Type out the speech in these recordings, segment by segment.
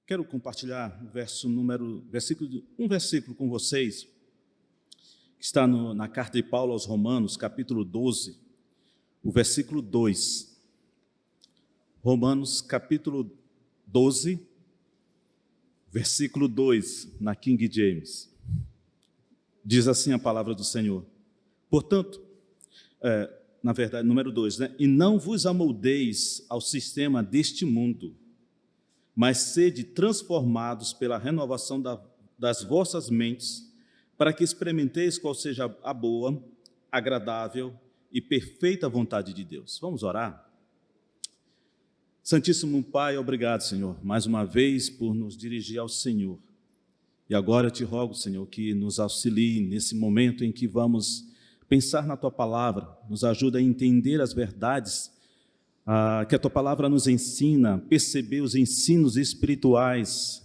Quero compartilhar um versículo com vocês, que está na carta de Paulo aos Romanos, capítulo 12, o versículo 2. Romanos, capítulo 12, versículo 2, na King James. Diz assim a palavra do Senhor. Portanto, na verdade, número 2, né? E não vos amoldeis ao sistema deste mundo, mas sede transformados pela renovação das vossas mentes, para que experimenteis qual seja a boa, agradável e perfeita vontade de Deus. Vamos orar? Santíssimo Pai, obrigado, Senhor, mais uma vez por nos dirigir ao Senhor. E agora eu te rogo, Senhor, que nos auxilie nesse momento em que vamos pensar na Tua Palavra, nos ajuda a entender as verdades que a Tua Palavra nos ensina, perceber os ensinos espirituais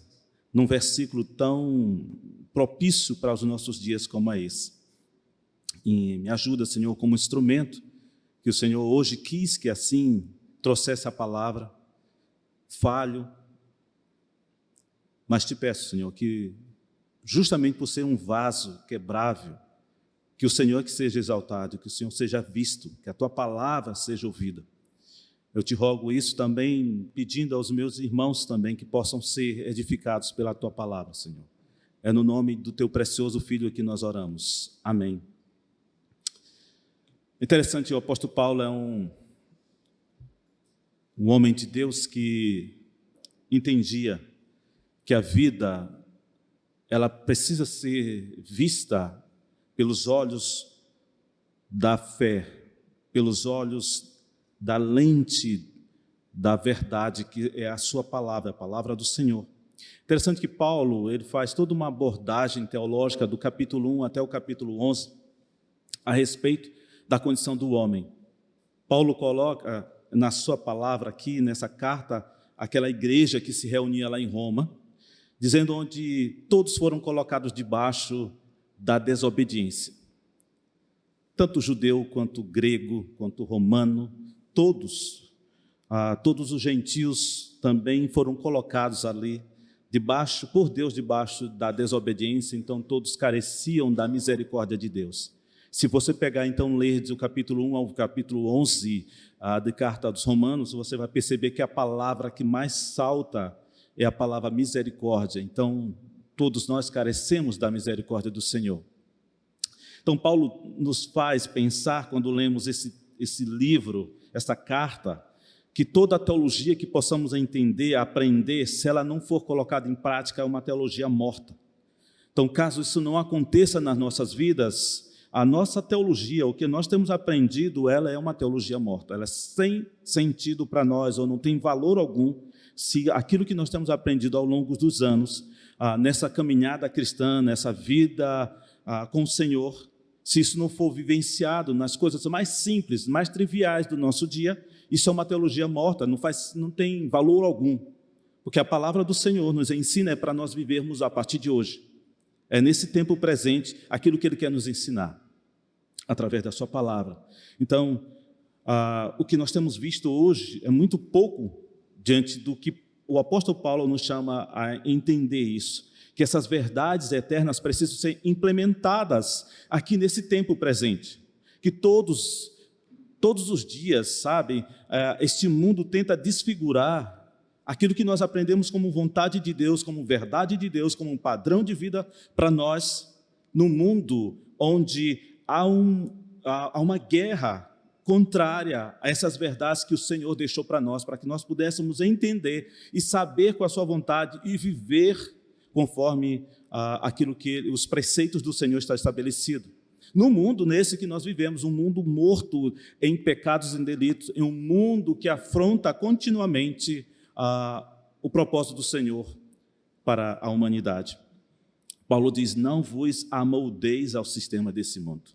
num versículo tão propício para os nossos dias como é esse. E me ajuda, Senhor, como instrumento que o Senhor hoje quis que assim trouxesse a palavra. Falho, mas te peço, Senhor, que justamente por ser um vaso quebrável, que o Senhor que seja exaltado, que o Senhor seja visto, que a Tua palavra seja ouvida. Eu te rogo isso também, pedindo aos meus irmãos também que possam ser edificados pela Tua palavra, Senhor. É no nome do Teu precioso Filho que nós oramos. Amém. Interessante, o apóstolo Paulo é um homem de Deus que entendia que a vida, ela precisa ser vista pelos olhos da fé, pelos olhos da lente da verdade, que é a sua palavra, a palavra do Senhor. Interessante que Paulo, ele faz toda uma abordagem teológica do capítulo 1 até o capítulo 11, a respeito da condição do homem. Paulo coloca na sua palavra aqui, nessa carta, aquela igreja que se reunia lá em Roma, dizendo onde todos foram colocados debaixo da desobediência. Tanto judeu, quanto grego, quanto romano, todos os gentios também foram colocados ali, por Deus, debaixo da desobediência, então todos careciam da misericórdia de Deus. Se você pegar, então, ler do capítulo 1 ao capítulo 11 da carta dos Romanos, você vai perceber que a palavra que mais salta é a palavra misericórdia. Então, todos nós carecemos da misericórdia do Senhor. Então, Paulo nos faz pensar, quando lemos esse livro, essa carta, que toda a teologia que possamos entender, aprender, se ela não for colocada em prática, é uma teologia morta. Então, caso isso não aconteça nas nossas vidas, a nossa teologia, o que nós temos aprendido, ela é uma teologia morta. Ela é sem sentido para nós, ou não tem valor algum, se aquilo que nós temos aprendido ao longo dos anos, nessa caminhada cristã, nessa vida com o Senhor, se isso não for vivenciado nas coisas mais simples, mais triviais do nosso dia, isso é uma teologia morta, não tem valor algum. Porque a palavra do Senhor nos ensina para nós vivermos a partir de hoje. É nesse tempo presente aquilo que Ele quer nos ensinar, através da sua palavra. Então, o que nós temos visto hoje é muito pouco diante do que o apóstolo Paulo nos chama a entender isso, que essas verdades eternas precisam ser implementadas aqui nesse tempo presente, que todos os dias, sabe, este mundo tenta desfigurar aquilo que nós aprendemos como vontade de Deus, como verdade de Deus, como um padrão de vida para nós, no mundo onde há uma guerra contrária a essas verdades que o Senhor deixou para nós, para que nós pudéssemos entender e saber com a sua vontade e viver conforme aquilo que os preceitos do Senhor está estabelecido. No mundo nesse que nós vivemos, um mundo morto em pecados e delitos, em um mundo que afronta continuamente o propósito do Senhor para a humanidade. Paulo diz, não vos amoldeis ao sistema desse mundo.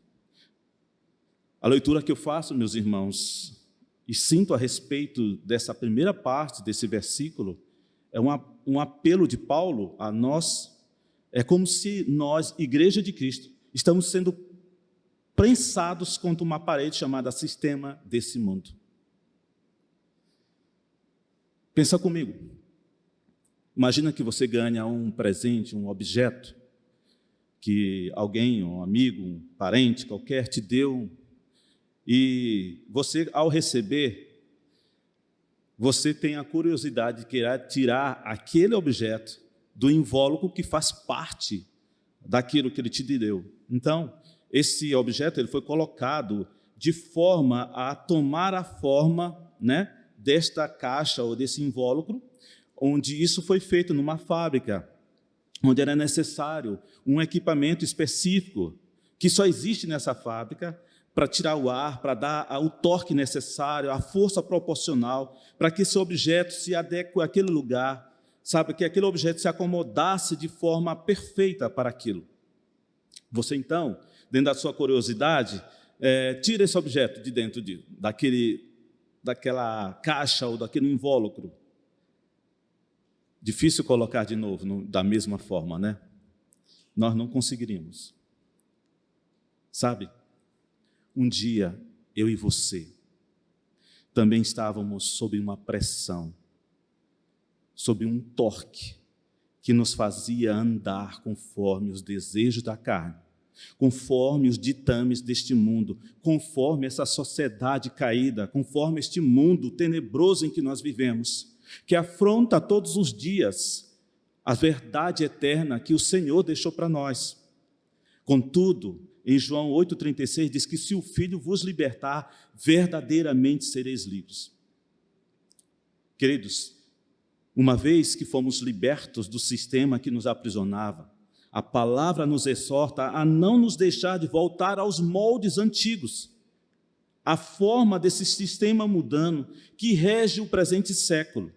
A leitura que eu faço, meus irmãos, e sinto a respeito dessa primeira parte desse versículo, é um apelo de Paulo a nós. É como se nós, Igreja de Cristo, estamos sendo prensados contra uma parede chamada sistema desse mundo. Pensa comigo. Imagina que você ganha um presente, um objeto, que alguém, um amigo, um parente qualquer te deu, e você, ao receber, você tem a curiosidade de querer tirar aquele objeto do invólucro que faz parte daquilo que ele te deu. Então, esse objeto ele foi colocado de forma a tomar a forma, né, desta caixa ou desse invólucro, onde isso foi feito numa fábrica, onde era necessário um equipamento específico, que só existe nessa fábrica, para tirar o ar, para dar o torque necessário, a força proporcional, para que esse objeto se adeque àquele lugar, sabe, que aquele objeto se acomodasse de forma perfeita para aquilo. Você, então, dentro da sua curiosidade, tira esse objeto de dentro daquela caixa ou daquele invólucro. Difícil colocar de novo da mesma forma, né? Nós não conseguiríamos. Sabe, um dia, eu e você, também estávamos sob uma pressão, sob um torque, que nos fazia andar conforme os desejos da carne, conforme os ditames deste mundo, conforme essa sociedade caída, conforme este mundo tenebroso em que nós vivemos, que afronta todos os dias a verdade eterna que o Senhor deixou para nós. Contudo, em João 8,36 diz que se o Filho vos libertar, verdadeiramente sereis livres. Queridos, uma vez que fomos libertos do sistema que nos aprisionava, a palavra nos exorta a não nos deixar de voltar aos moldes antigos, a forma desse sistema mundano que rege o presente século,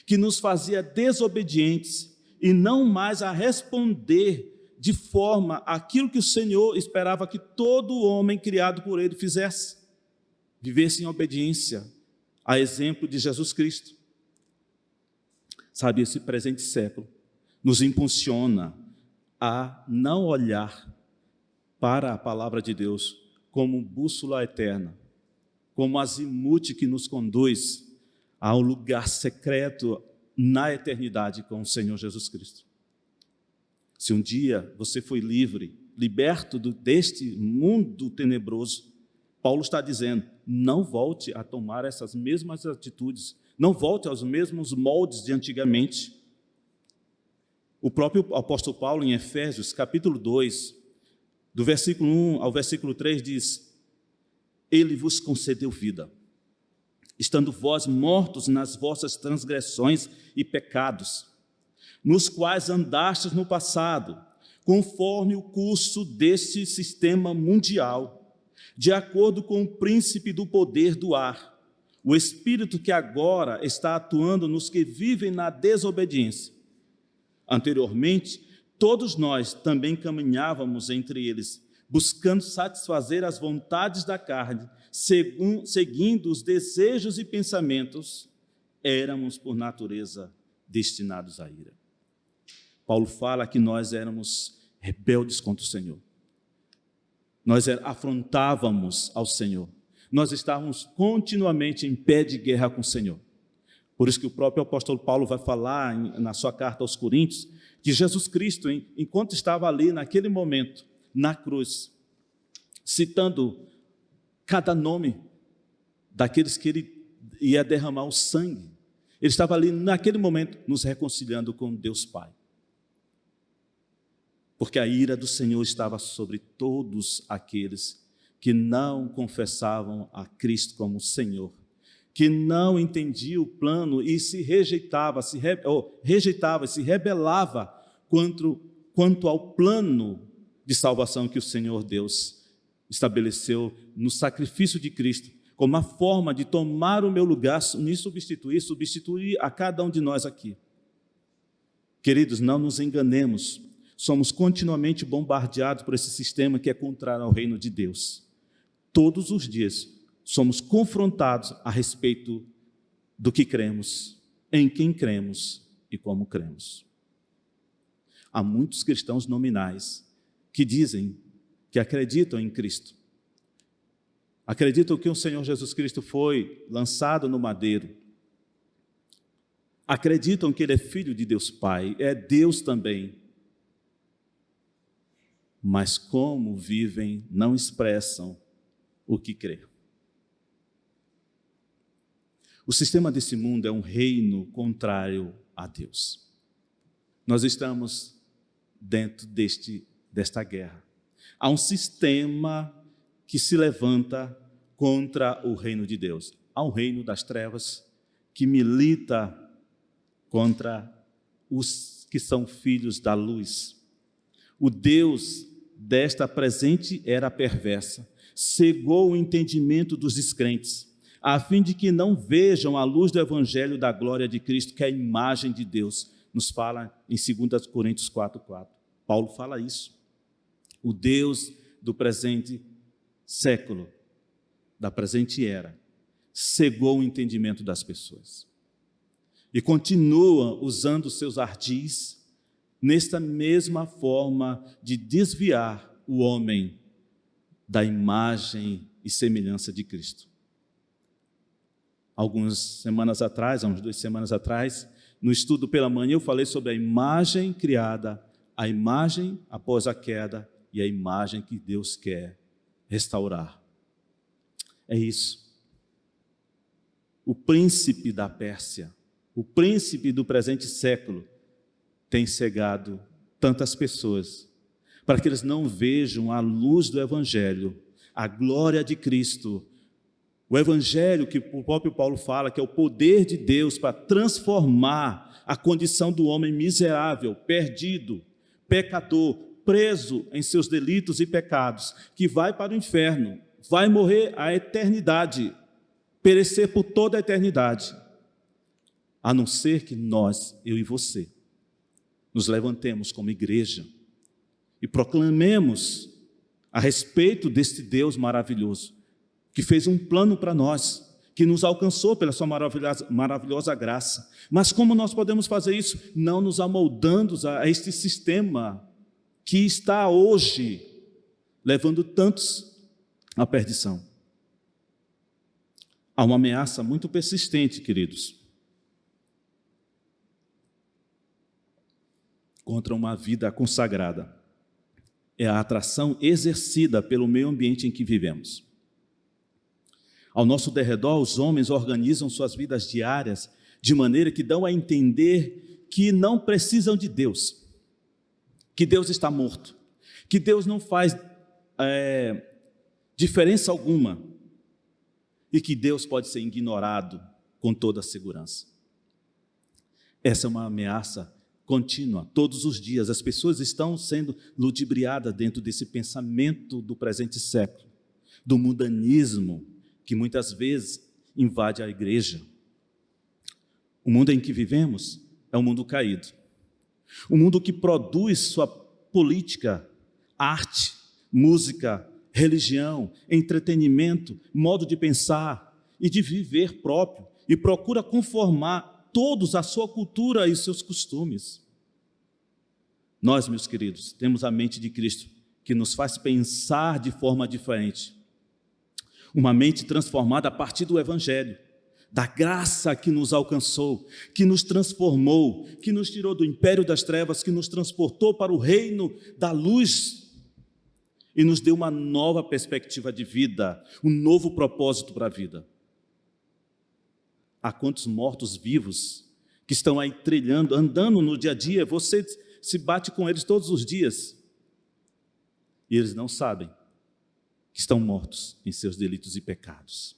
que nos fazia desobedientes e não mais a responder de forma aquilo que o Senhor esperava que todo homem criado por Ele fizesse, vivesse em obediência, a exemplo de Jesus Cristo. Sabe, esse presente século nos impulsiona a não olhar para a palavra de Deus como bússola eterna, como azimute que nos conduz ao lugar secreto na eternidade com o Senhor Jesus Cristo. Se um dia você foi liberto deste mundo tenebroso, Paulo está dizendo, não volte a tomar essas mesmas atitudes, não volte aos mesmos moldes de antigamente. O próprio apóstolo Paulo, em Efésios, capítulo 2, do versículo 1 ao versículo 3, diz, Ele vos concedeu vida, estando vós mortos nas vossas transgressões e pecados, nos quais andastes no passado, conforme o curso deste sistema mundial, de acordo com o príncipe do poder do ar, o espírito que agora está atuando nos que vivem na desobediência. Anteriormente, todos nós também caminhávamos entre eles, buscando satisfazer as vontades da carne, seguindo os desejos e pensamentos, éramos por natureza destinados à ira. Paulo fala que nós éramos rebeldes contra o Senhor. Nós afrontávamos ao Senhor. Nós estávamos continuamente em pé de guerra com o Senhor. Por isso que o próprio apóstolo Paulo vai falar na sua carta aos Coríntios, que Jesus Cristo, enquanto estava ali naquele momento, na cruz, citando cada nome daqueles que ele ia derramar o sangue, ele estava ali naquele momento nos reconciliando com Deus Pai. Porque a ira do Senhor estava sobre todos aqueles que não confessavam a Cristo como Senhor, que não entendiam o plano e se rejeitava, se rebelava quanto ao plano de salvação que o Senhor Deus estabeleceu no sacrifício de Cristo, como a forma de tomar o meu lugar, me substituir a cada um de nós aqui. Queridos, não nos enganemos, somos continuamente bombardeados por esse sistema que é contrário ao reino de Deus. Todos os dias somos confrontados a respeito do que cremos, em quem cremos e como cremos. Há muitos cristãos nominais que dizem que acreditam em Cristo, acreditam que o Senhor Jesus Cristo foi lançado no madeiro, acreditam que ele é filho de Deus Pai, é Deus também. Mas como vivem, não expressam o que crê. O sistema desse mundo é um reino contrário a Deus. Nós estamos dentro desta guerra. Há um sistema que se levanta contra o reino de Deus. Há um reino das trevas que milita contra os que são filhos da luz. O Deus desta presente era perversa, cegou o entendimento dos descrentes, a fim de que não vejam a luz do evangelho da glória de Cristo, que é a imagem de Deus. Nos fala em 2 Coríntios 4:4. Paulo fala isso. O Deus do presente século, da presente era, cegou o entendimento das pessoas. E continua usando seus ardis nesta mesma forma de desviar o homem da imagem e semelhança de Cristo. Algumas semanas atrás, há umas 2 semanas atrás, no estudo pela manhã eu falei sobre a imagem criada, a imagem após a queda e a imagem que Deus quer restaurar. É isso. O príncipe da Pérsia, o príncipe do presente século, tem cegado tantas pessoas, para que eles não vejam a luz do Evangelho, a glória de Cristo, o Evangelho que o próprio Paulo fala, que é o poder de Deus para transformar a condição do homem miserável, perdido, pecador, preso em seus delitos e pecados, que vai para o inferno, vai morrer a eternidade, perecer por toda a eternidade, a não ser que nós, eu e você, nos levantemos como igreja e proclamemos a respeito deste Deus maravilhoso, que fez um plano para nós, que nos alcançou pela sua maravilhosa graça. Mas como nós podemos fazer isso? Não nos amoldando a este sistema que está hoje levando tantos à perdição. Há uma ameaça muito persistente, queridos, contra uma vida consagrada. É a atração exercida pelo meio ambiente em que vivemos. Ao nosso derredor, os homens organizam suas vidas diárias de maneira que dão a entender que não precisam de Deus, que Deus está morto, que Deus não faz diferença alguma e que Deus pode ser ignorado com toda a segurança. Essa é uma ameaça contínua, todos os dias. As pessoas estão sendo ludibriadas dentro desse pensamento do presente século, do mundanismo, que muitas vezes invade a igreja. O mundo em que vivemos é um mundo caído. Um mundo que produz sua política, arte, música, religião, entretenimento, modo de pensar e de viver próprio, e procura conformar todos à sua cultura e seus costumes. Nós, meus queridos, temos a mente de Cristo, que nos faz pensar de forma diferente. Uma mente transformada a partir do Evangelho, da graça que nos alcançou, que nos transformou, que nos tirou do império das trevas, que nos transportou para o reino da luz e nos deu uma nova perspectiva de vida, um novo propósito para a vida. Há quantos mortos-vivos que estão aí trilhando, andando no dia a dia, você se bate com eles todos os dias e eles não sabem que estão mortos em seus delitos e pecados.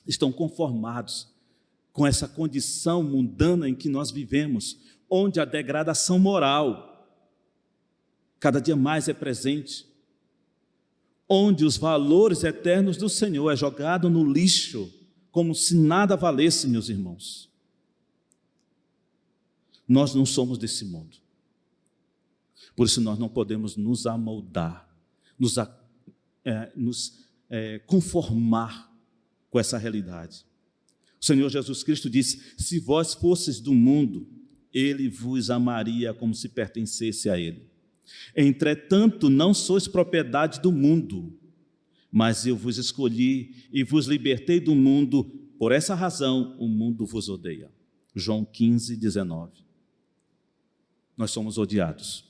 Estão conformados com essa condição mundana em que nós vivemos, onde a degradação moral cada dia mais é presente, onde os valores eternos do Senhor é jogado no lixo, como se nada valesse, meus irmãos. Nós não somos desse mundo. Por isso nós não podemos nos amoldar, nos conformar com essa realidade. O Senhor Jesus Cristo disse: se vós fosseis do mundo, Ele vos amaria como se pertencesse a Ele. Entretanto, não sois propriedade do mundo, mas eu vos escolhi e vos libertei do mundo, por essa razão o mundo vos odeia. João 15, 19. Nós somos odiados.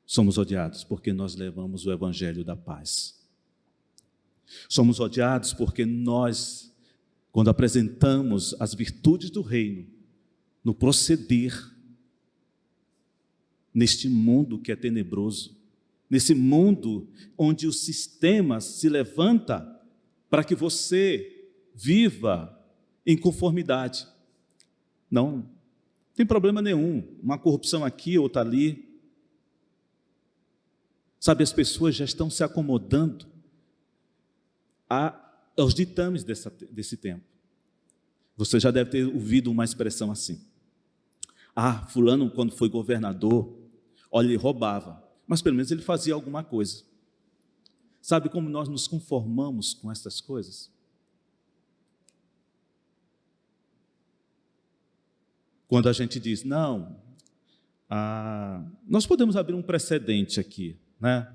Somos odiados porque nós levamos o evangelho da paz. Somos odiados porque nós, quando apresentamos as virtudes do reino, no proceder, neste mundo que é tenebroso, nesse mundo onde o sistema se levanta para que você viva em conformidade. Não tem problema nenhum, uma corrupção aqui, outra ali. Sabe, as pessoas já estão se acomodando aos ditames desse tempo. Você já deve ter ouvido uma expressão assim: fulano, quando foi governador, olha, ele roubava, mas pelo menos ele fazia alguma coisa. Sabe como nós nos conformamos com essas coisas? Quando a gente diz, não, nós podemos abrir um precedente aqui, né?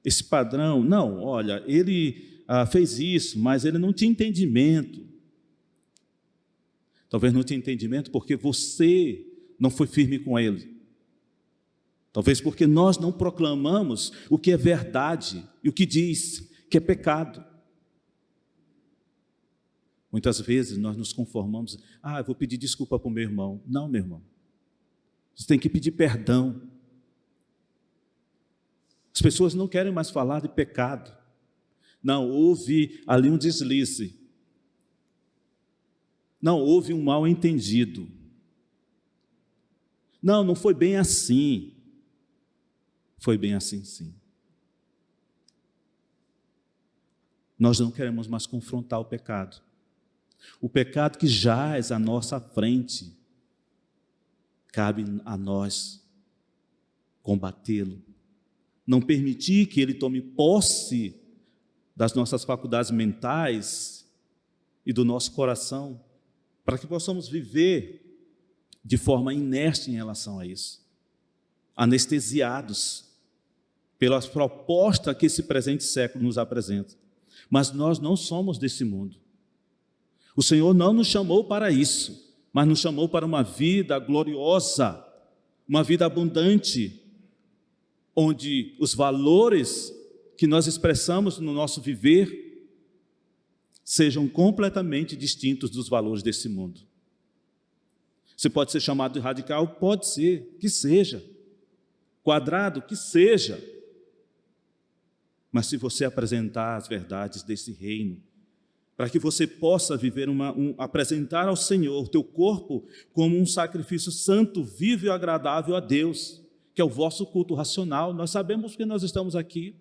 Esse padrão, não, olha, ele fez isso, mas ele não tinha entendimento. Talvez não tinha entendimento porque você não foi firme com ele. Talvez porque nós não proclamamos o que é verdade e o que diz que é pecado. Muitas vezes nós nos conformamos, eu vou pedir desculpa para o meu irmão. Não, meu irmão, você tem que pedir perdão. As pessoas não querem mais falar de pecado. Não, houve ali um deslize. Não, houve um mal entendido. Não foi bem assim. Foi bem assim, sim. Nós não queremos mais confrontar o pecado. O pecado que jaz à nossa frente, cabe a nós combatê-lo. Não permitir que ele tome posse das nossas faculdades mentais e do nosso coração, para que possamos viver de forma inerte em relação a isso, anestesiados pelas propostas que esse presente século nos apresenta. Mas nós não somos desse mundo. O Senhor não nos chamou para isso, mas nos chamou para uma vida gloriosa, uma vida abundante, onde os valores que nós expressamos no nosso viver sejam completamente distintos dos valores desse mundo. Você pode ser chamado de radical? Pode ser, que seja. Quadrado? Que seja. Mas se você apresentar as verdades desse reino, para que você possa viver apresentar ao Senhor teu corpo como um sacrifício santo, vivo e agradável a Deus, que é o vosso culto racional. Nós sabemos que nós estamos aqui.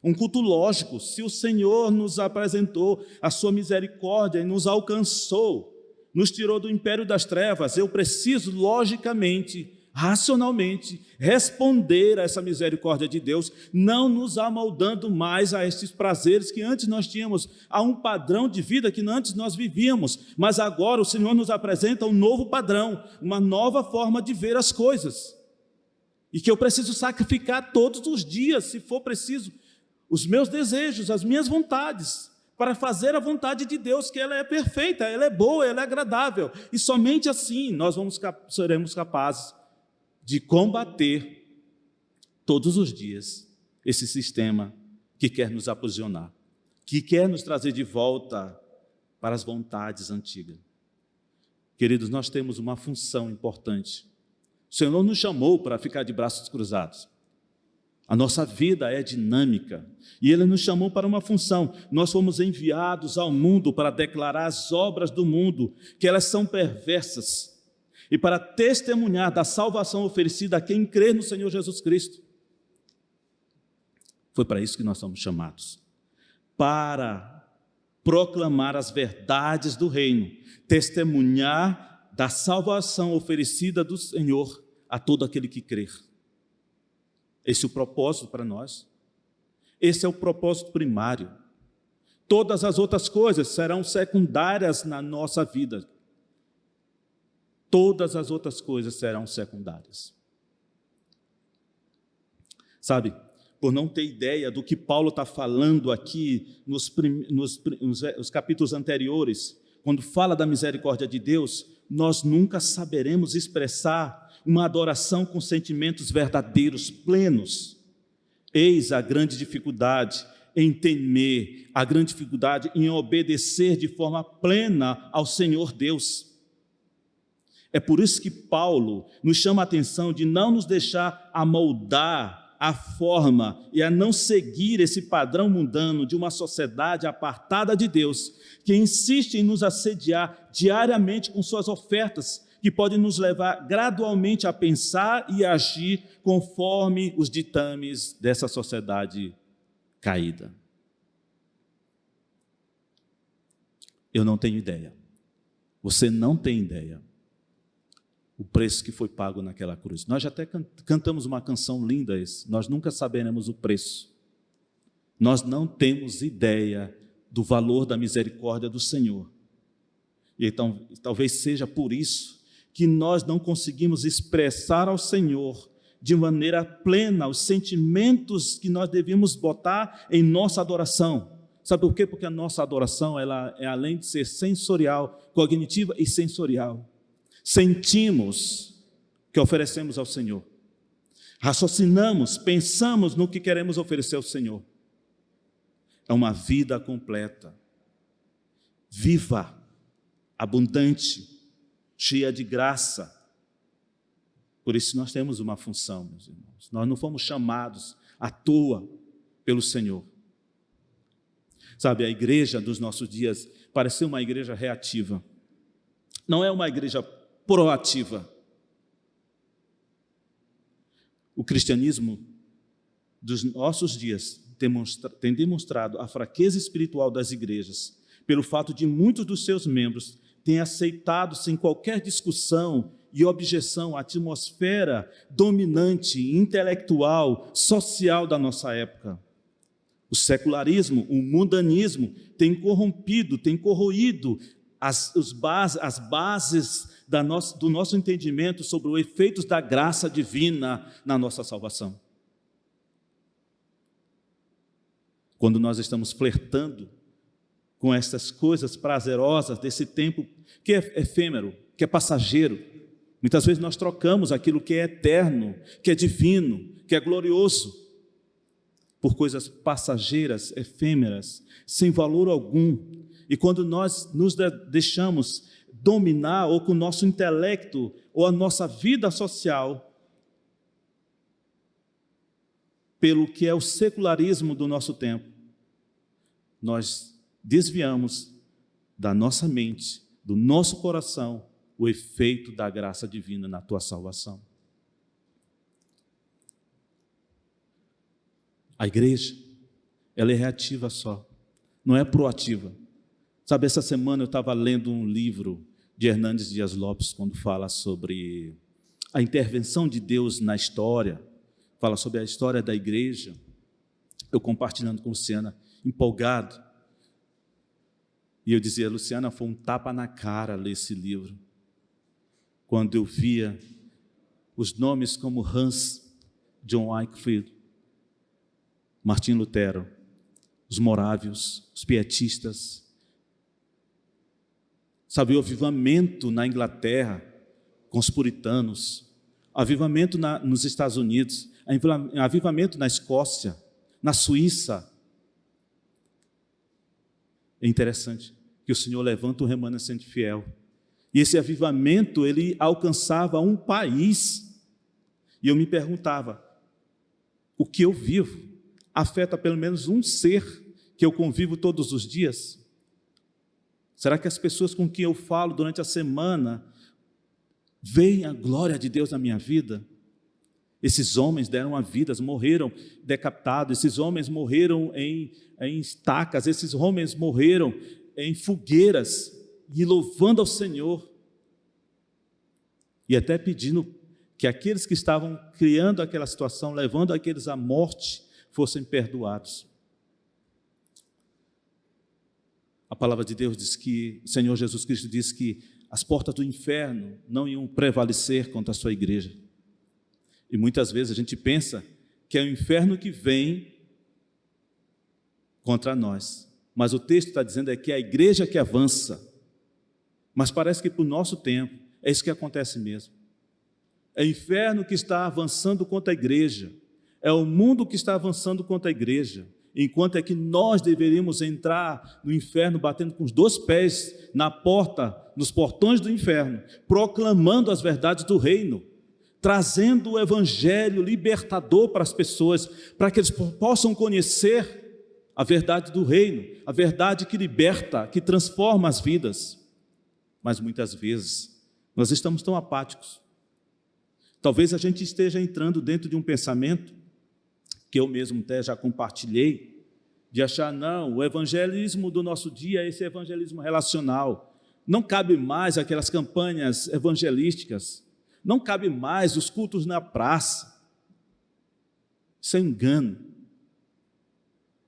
Um culto lógico. Se o Senhor nos apresentou a sua misericórdia e nos alcançou, nos tirou do império das trevas, eu preciso, logicamente, racionalmente, responder a essa misericórdia de Deus, não nos amoldando mais a estes prazeres que antes nós tínhamos, a um padrão de vida que antes nós vivíamos, mas agora o Senhor nos apresenta um novo padrão, uma nova forma de ver as coisas, e que eu preciso sacrificar todos os dias, se for preciso, os meus desejos, as minhas vontades, para fazer a vontade de Deus, que ela é perfeita, ela é boa, ela é agradável, e somente assim nós seremos capazes de combater todos os dias esse sistema que quer nos aprisionar, que quer nos trazer de volta para as vontades antigas. Queridos, nós temos uma função importante. O Senhor não nos chamou para ficar de braços cruzados. A nossa vida é dinâmica e Ele nos chamou para uma função. Nós fomos enviados ao mundo para declarar as obras do mundo, que elas são perversas, e para testemunhar da salvação oferecida a quem crê no Senhor Jesus Cristo. Foi para isso que nós somos chamados, para proclamar as verdades do reino, testemunhar da salvação oferecida do Senhor a todo aquele que crer. Esse é o propósito para nós. Esse é o propósito primário. Todas as outras coisas serão secundárias na nossa vida. Todas as outras coisas serão secundárias. Sabe, por não ter ideia do que Paulo está falando aqui nos capítulos anteriores, quando fala da misericórdia de Deus, nós nunca saberemos expressar uma adoração com sentimentos verdadeiros, plenos. Eis a grande dificuldade em temer, a grande dificuldade em obedecer de forma plena ao Senhor Deus. É por isso que Paulo nos chama a atenção de não nos deixar amoldar a forma e a não seguir esse padrão mundano de uma sociedade apartada de Deus, que insiste em nos assediar diariamente com suas ofertas, que podem nos levar gradualmente a pensar e agir conforme os ditames dessa sociedade caída. Eu não tenho ideia. Você não tem ideia o preço que foi pago naquela cruz. Nós já até cantamos uma canção linda, nós nunca saberemos o preço. Nós não temos ideia do valor da misericórdia do Senhor. E então, talvez seja por isso que nós não conseguimos expressar ao Senhor de maneira plena os sentimentos que nós devíamos botar em nossa adoração. Sabe por quê? Porque a nossa adoração, ela é, além de ser sensorial, cognitiva e sensorial. Sentimos que oferecemos ao Senhor. Raciocinamos, pensamos no que queremos oferecer ao Senhor. É uma vida completa, viva, abundante, cheia de graça. Por isso nós temos uma função, meus irmãos. Nós não fomos chamados à toa pelo Senhor. Sabe, a igreja dos nossos dias parece uma igreja reativa. Não é uma igreja proativa. O cristianismo dos nossos dias tem demonstrado a fraqueza espiritual das igrejas, pelo fato de muitos dos seus membros terem aceitado sem qualquer discussão e objeção a atmosfera dominante, intelectual, social da nossa época. O secularismo, o mundanismo tem corrompido, tem corroído as bases do nosso entendimento sobre os efeitos da graça divina na nossa salvação. Quando nós estamos flertando com essas coisas prazerosas desse tempo que é efêmero, que é passageiro, muitas vezes nós trocamos aquilo que é eterno, que é divino, que é glorioso, por coisas passageiras, efêmeras, sem valor algum. E quando nós nos deixamos dominar, ou com o nosso intelecto, ou a nossa vida social, pelo que é o secularismo do nosso tempo, nós desviamos da nossa mente, do nosso coração, o efeito da graça divina na tua salvação. A igreja, ela é reativa só, não é proativa. Sabe, essa semana eu estava lendo um livro de Hernandes Dias Lopes, quando fala sobre a intervenção de Deus na história, fala sobre a história da igreja. Eu compartilhando com Luciana, empolgado, e eu dizia: Luciana, foi um tapa na cara ler esse livro, quando eu via os nomes como Hans John Wycliffe, Martim Lutero, os morávios, os pietistas. Sabe, o avivamento na Inglaterra, com os puritanos, avivamento nos Estados Unidos, avivamento na Escócia, na Suíça. É interessante que o Senhor levanta um remanescente fiel. E esse avivamento, ele alcançava um país. E eu me perguntava, o que eu vivo afeta pelo menos um ser que eu convivo todos os dias? Será que as pessoas com quem eu falo durante a semana veem a glória de Deus na minha vida? Esses homens deram a vida, morreram decapitados, esses homens morreram em estacas, esses homens morreram em fogueiras, e louvando ao Senhor, e até pedindo que aqueles que estavam criando aquela situação, levando aqueles à morte, fossem perdoados. A palavra de Deus diz que, o Senhor Jesus Cristo diz que as portas do inferno não iam prevalecer contra a sua igreja. E muitas vezes a gente pensa que é o inferno que vem contra nós. Mas o texto está dizendo é que é a igreja que avança. Mas parece que para o nosso tempo, é isso que acontece mesmo. É o inferno que está avançando contra a igreja. É o mundo que está avançando contra a igreja. Enquanto é que nós deveríamos entrar no inferno batendo com os 2 pés na porta, nos portões do inferno, proclamando as verdades do reino, trazendo o evangelho libertador para as pessoas, para que eles possam conhecer a verdade do reino, a verdade que liberta, que transforma as vidas. Mas muitas vezes nós estamos tão apáticos. Talvez a gente esteja entrando dentro de um pensamento que eu mesmo até já compartilhei, de achar, não, o evangelismo do nosso dia é esse evangelismo relacional. Não cabe mais aquelas campanhas evangelísticas, não cabe mais os cultos na praça. Isso é engano.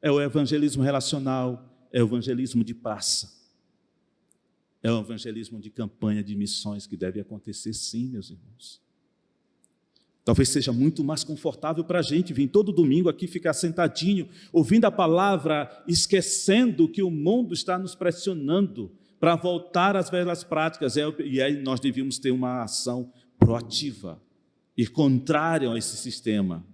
É o evangelismo relacional, é o evangelismo de praça. É o evangelismo de campanha de missões que deve acontecer sim, meus irmãos. Talvez seja muito mais confortável para a gente vir todo domingo aqui, ficar sentadinho, ouvindo a palavra, esquecendo que o mundo está nos pressionando para voltar às velhas práticas. E aí nós devíamos ter uma ação proativa, ir contrário a esse sistema.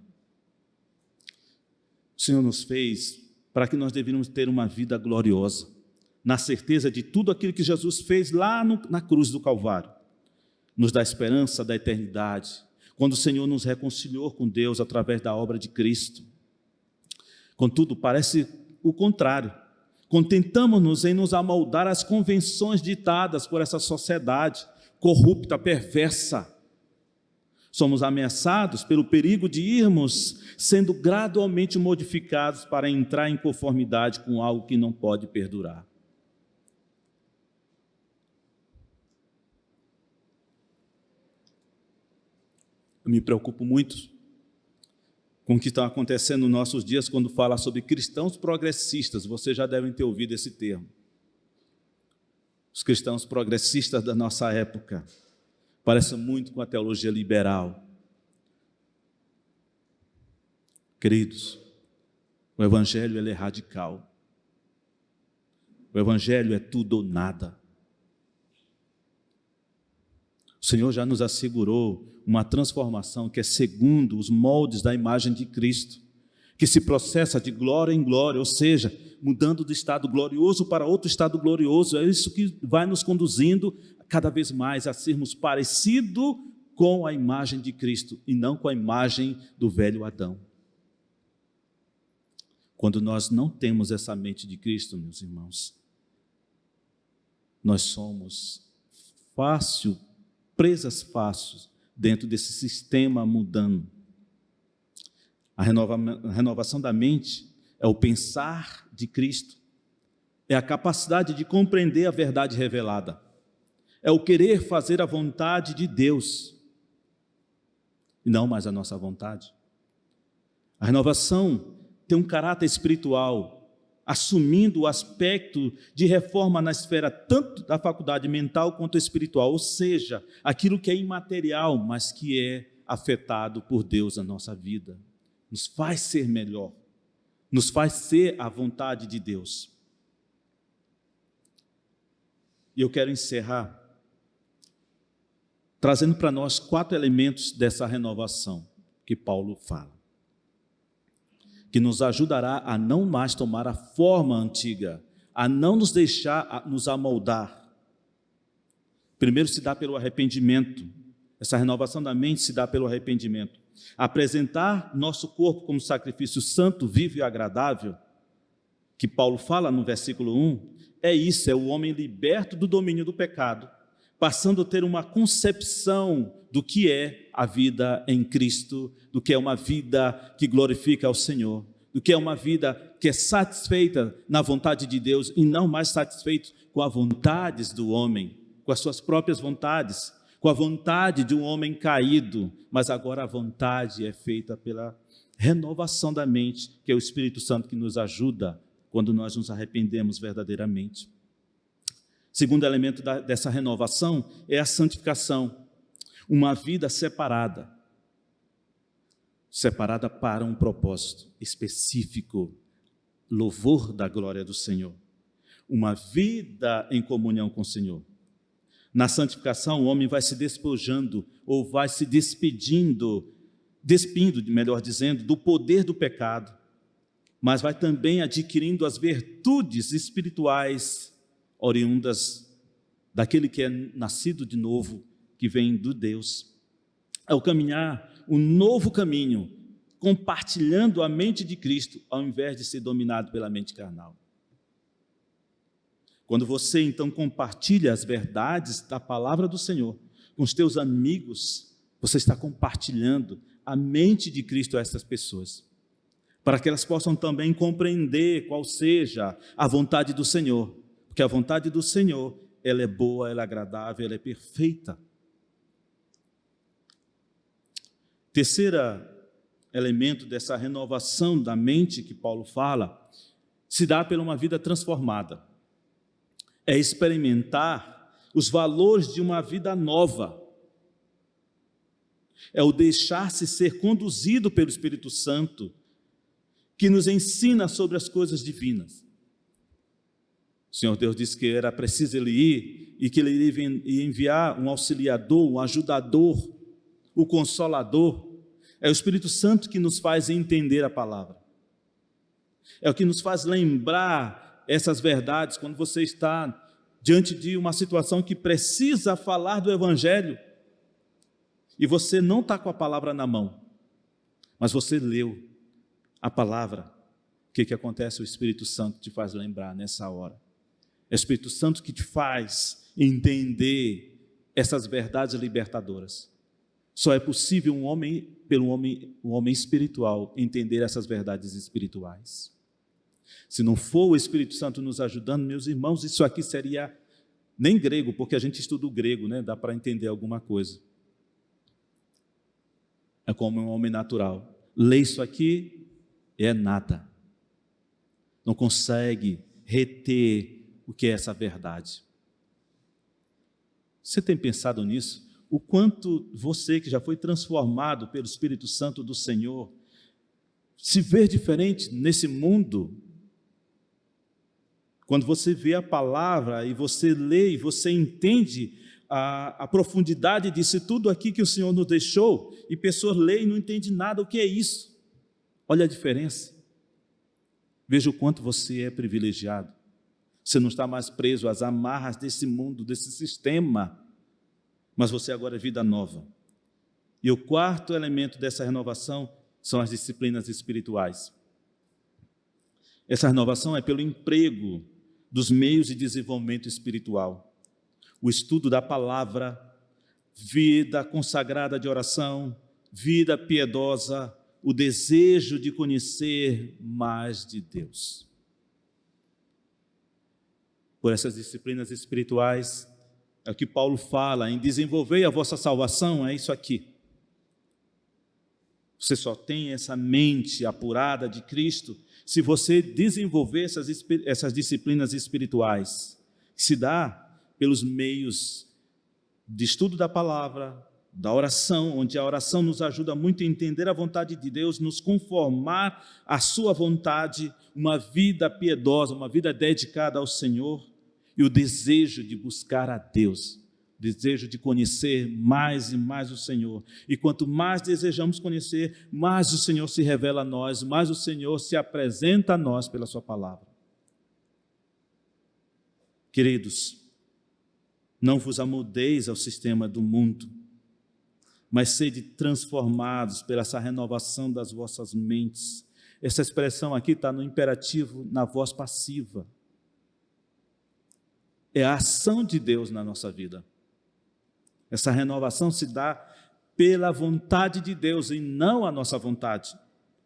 O Senhor nos fez para que nós deveríamos ter uma vida gloriosa, na certeza de tudo aquilo que Jesus fez lá na cruz do Calvário. Nos dá esperança da eternidade, quando o Senhor nos reconciliou com Deus através da obra de Cristo. Contudo, parece o contrário. Contentamos-nos em nos amoldar às convenções ditadas por essa sociedade corrupta, perversa. Somos ameaçados pelo perigo de irmos sendo gradualmente modificados para entrar em conformidade com algo que não pode perdurar. Eu me preocupo muito com o que está acontecendo nos nossos dias quando fala sobre cristãos progressistas. Vocês já devem ter ouvido esse termo. Os cristãos progressistas da nossa época parecem muito com a teologia liberal. Queridos, o evangelho ele é radical. O evangelho é tudo ou nada. O Senhor já nos assegurou uma transformação que é segundo os moldes da imagem de Cristo, que se processa de glória em glória, ou seja, mudando de estado glorioso para outro estado glorioso. É isso que vai nos conduzindo cada vez mais a sermos parecidos com a imagem de Cristo e não com a imagem do velho Adão. Quando nós não temos essa mente de Cristo, meus irmãos, nós somos presas fáceis dentro desse sistema mundano. A renovação da mente é o pensar de Cristo, é a capacidade de compreender a verdade revelada, é o querer fazer a vontade de Deus, e não mais a nossa vontade. A renovação tem um caráter espiritual, assumindo o aspecto de reforma na esfera tanto da faculdade mental quanto espiritual, ou seja, aquilo que é imaterial, mas que é afetado por Deus na nossa vida. Nos faz ser melhor, nos faz ser a vontade de Deus. E eu quero encerrar trazendo para nós 4 elementos dessa renovação que Paulo fala, que nos ajudará a não mais tomar a forma antiga, a não nos deixar nos amoldar. Primeiro se dá pelo arrependimento. Essa renovação da mente se dá pelo arrependimento. Apresentar nosso corpo como sacrifício santo, vivo e agradável, que Paulo fala no versículo 1, é isso, é o homem liberto do domínio do pecado, passando a ter uma concepção do que é a vida em Cristo, do que é uma vida que glorifica ao Senhor, do que é uma vida que é satisfeita na vontade de Deus e não mais satisfeito com as vontades do homem, com as suas próprias vontades, com a vontade de um homem caído, mas agora a vontade é feita pela renovação da mente, que é o Espírito Santo que nos ajuda quando nós nos arrependemos verdadeiramente. Segundo elemento dessa renovação é a santificação, uma vida separada. separada para um propósito específico, louvor da glória do Senhor. Uma vida em comunhão com o Senhor. Na santificação, o homem vai se despojando, ou vai se despindo, melhor dizendo, do poder do pecado, mas vai também adquirindo as virtudes espirituais oriundas daquele que é nascido de novo, que vem do Deus. Ao caminhar um novo caminho, compartilhando a mente de Cristo, ao invés de ser dominado pela mente carnal. Quando você, então, compartilha as verdades da palavra do Senhor com os teus amigos, você está compartilhando a mente de Cristo a essas pessoas, para que elas possam também compreender qual seja a vontade do Senhor, porque a vontade do Senhor, ela é boa, ela é agradável, ela é perfeita. Terceiro elemento dessa renovação da mente que Paulo fala, se dá por uma vida transformada. É experimentar os valores de uma vida nova. É o deixar-se ser conduzido pelo Espírito Santo, que nos ensina sobre as coisas divinas. O Senhor Deus disse que era preciso Ele ir, e que Ele ia enviar um auxiliador, um ajudador, o Consolador. É o Espírito Santo que nos faz entender a palavra. É o que nos faz lembrar essas verdades quando você está diante de uma situação que precisa falar do Evangelho e você não está com a palavra na mão, mas você leu a palavra. O que acontece? O Espírito Santo te faz lembrar nessa hora. É o Espírito Santo que te faz entender essas verdades libertadoras. Só é possível um homem espiritual entender essas verdades espirituais. Se não for o Espírito Santo nos ajudando, meus irmãos, isso aqui seria nem grego, porque a gente estuda o grego, né? Dá para entender alguma coisa. É como um homem natural. Lê isso aqui, é nada. Não consegue reter o que é essa verdade. Você tem pensado nisso? O quanto você que já foi transformado pelo Espírito Santo do Senhor, se vê diferente nesse mundo. Quando você vê a palavra e você lê e você entende a profundidade disso tudo aqui que o Senhor nos deixou, e pessoas leem e não entendem nada, o que é isso? Olha a diferença. Veja o quanto você é privilegiado. Você não está mais preso às amarras desse mundo, desse sistema, mas você agora é vida nova. E o quarto elemento dessa renovação são as disciplinas espirituais. Essa renovação é pelo emprego dos meios de desenvolvimento espiritual. O estudo da palavra, vida consagrada de oração, vida piedosa, o desejo de conhecer mais de Deus. Por essas disciplinas espirituais, é o que Paulo fala, em desenvolver a vossa salvação, é isso aqui. Você só tem essa mente apurada de Cristo se você desenvolver essas disciplinas espirituais, que se dá pelos meios de estudo da palavra, da oração, onde a oração nos ajuda muito a entender a vontade de Deus, nos conformar à sua vontade, uma vida piedosa, uma vida dedicada ao Senhor, e o desejo de buscar a Deus, o desejo de conhecer mais e mais o Senhor. E quanto mais desejamos conhecer, mais o Senhor se revela a nós, mais o Senhor se apresenta a nós pela sua palavra. Queridos, não vos amoldeis ao sistema do mundo, mas sede transformados pela essa renovação das vossas mentes. Essa expressão aqui está no imperativo, na voz passiva. É a ação de Deus na nossa vida. Essa renovação se dá pela vontade de Deus e não a nossa vontade,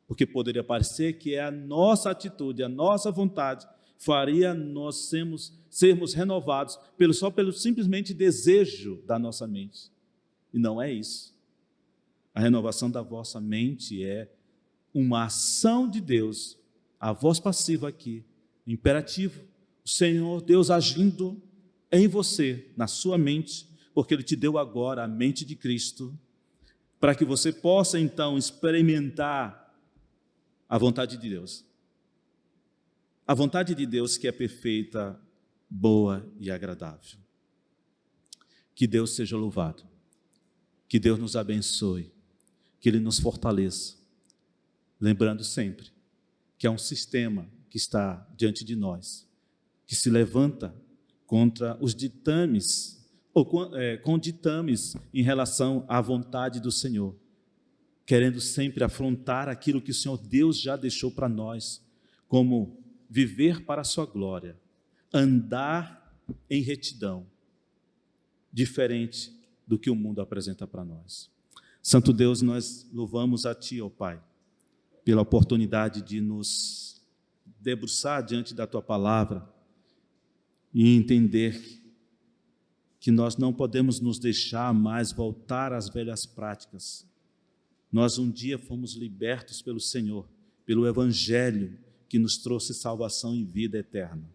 porque poderia parecer que é a nossa atitude, a nossa vontade faria nós sermos renovados só pelo simplesmente desejo da nossa mente. E não é isso. A renovação da vossa mente é uma ação de Deus, a voz passiva aqui, imperativo. O Senhor Deus agindo em você, na sua mente, porque Ele te deu agora a mente de Cristo, para que você possa então experimentar a vontade de Deus. A vontade de Deus que é perfeita, boa e agradável. Que Deus seja louvado. Que Deus nos abençoe. Que Ele nos fortaleça. Lembrando sempre que há um sistema que está diante de nós, que se levanta contra os ditames, ou com ditames em relação à vontade do Senhor, querendo sempre afrontar aquilo que o Senhor Deus já deixou para nós, como viver para a sua glória, andar em retidão, diferente do que o mundo apresenta para nós. Santo Deus, nós louvamos a Ti, ó Pai, pela oportunidade de nos debruçar diante da Tua palavra e entender que nós não podemos nos deixar mais voltar às velhas práticas. Nós um dia fomos libertos pelo Senhor, pelo Evangelho que nos trouxe salvação e vida eterna.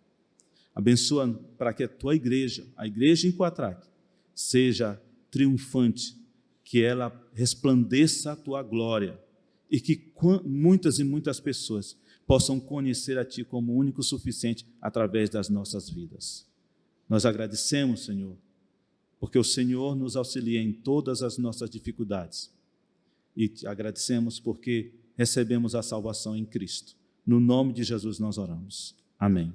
Abençoa para que a Tua igreja, a igreja em Coatraque, seja triunfante, que ela resplandeça a Tua glória e que muitas e muitas pessoas possam conhecer a Ti como único suficiente através das nossas vidas. Nós agradecemos, Senhor, porque o Senhor nos auxilia em todas as nossas dificuldades. E te agradecemos porque recebemos a salvação em Cristo. No nome de Jesus nós oramos. Amém.